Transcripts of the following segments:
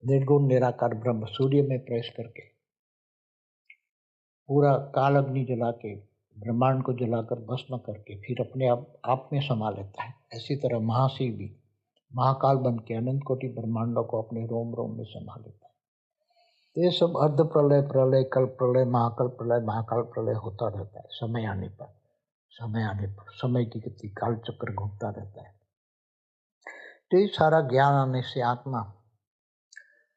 निर्गुण निराकार ब्रह्म सूर्य में प्रवेश करके पूरा काल अग्नि जला के ब्रह्मांड को जलाकर भस्म करके फिर अपने आप में समा लेता है। ऐसी तरह महाशिव भी महाकाल बन के अनंत कोटि ब्रह्मांडों को अपने रोम रोम में समा लेता है। तो ये सब अर्ध प्रलय, प्रलय, कल्प प्रलय, महाकाल प्रलय होता रहता है। समय आने पर समय की गति काल चक्र घूमता रहता है। तो ये सारा ज्ञान आने से आत्मा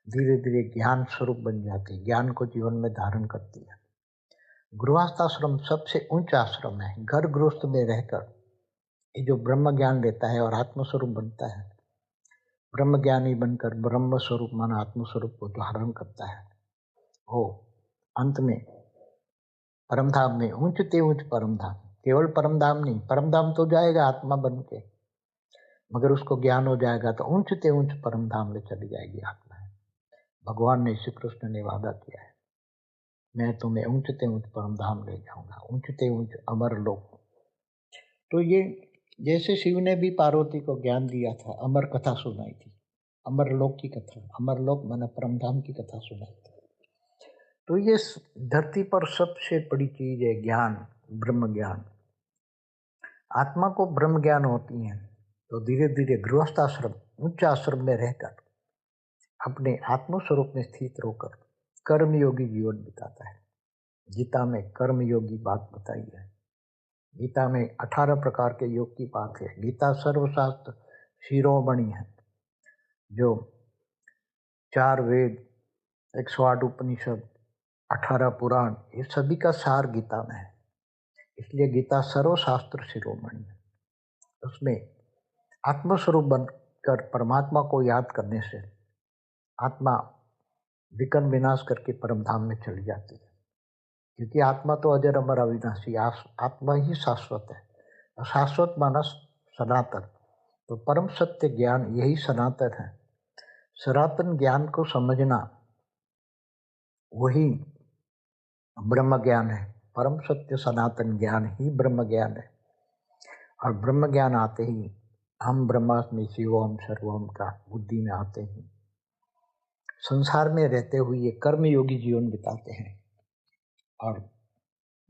धीरे धीरे ज्ञान स्वरूप बन जाती है, ज्ञान को जीवन में धारण करती है। गृहस्थाश्रम सबसे ऊंचा आश्रम है। घर गृहस्थ में रहकर ये जो ब्रह्म ज्ञान लेता है और आत्मस्वरूप बनता है, ब्रह्म ज्ञानी बनकर ब्रह्म स्वरूप माना आत्मस्वरूप को धारण करता है, वो अंत में परमधाम में ऊंचते ऊंच परमधाम, केवल परमधाम नहीं, परमधाम तो जाएगा आत्मा बन के, मगर उसको ज्ञान हो जाएगा तो ऊंचते ऊंच परमधाम में चली जाएगी आत्मा। भगवान ने, श्री कृष्ण ने वादा किया है, मैं तुम्हें ऊंचते ऊंच परमधाम ले जाऊंगा, ऊंचते ऊंच अमर लोक। तो ये जैसे शिव ने भी पार्वती को ज्ञान दिया था, अमर कथा सुनाई थी, अमर लोक की कथा, अमर लोक माना परमधाम की कथा सुनाई थी। तो ये धरती पर सबसे बड़ी चीज है ज्ञान, ब्रह्म ज्ञान। आत्मा को ब्रह्म ज्ञान होती है तो धीरे धीरे गृहस्थाश्रम, उच्च आश्रम में रहकर अपने आत्मस्वरूप में स्थित होकर कर्मयोगी जीवन बिताता है। गीता में कर्मयोगी बात बताई है। गीता में 18 प्रकार के योग की बात है। गीता सर्वशास्त्र शिरोमणि है, जो 4 वेद, 108 उपनिषद, 18 पुराण, ये सभी का सार गीता में है। इसलिए गीता सर्वशास्त्र शिरोमणि है। उसमें आत्मस्वरूप बनकर परमात्मा को याद करने से आत्मा विकर्म विनाश करके परमधाम में चली जाती है, क्योंकि आत्मा तो अजर अमर अविनाशी, आत्मा ही शाश्वत है। शाश्वत माना सनातन, तो परम सत्य ज्ञान यही सनातन है। सनातन ज्ञान को समझना वही ब्रह्म ज्ञान है। परम सत्य सनातन ज्ञान ही ब्रह्म ज्ञान है। और ब्रह्म ज्ञान आते ही हम ब्रह्मास्मि शिवोहम सर्वोहम का बुद्धि में आते ही संसार में रहते हुए ये कर्मयोगी जीवन बिताते हैं। और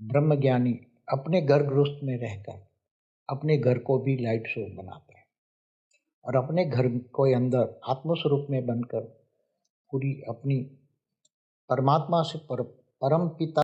ब्रह्म ज्ञानी अपने घर गृहस्थ में रहकर अपने घर को भी लाइट शो बनाते हैं और अपने घर को अंदर आत्मस्वरूप में बनकर पूरी अपनी परमात्मा से परम पिता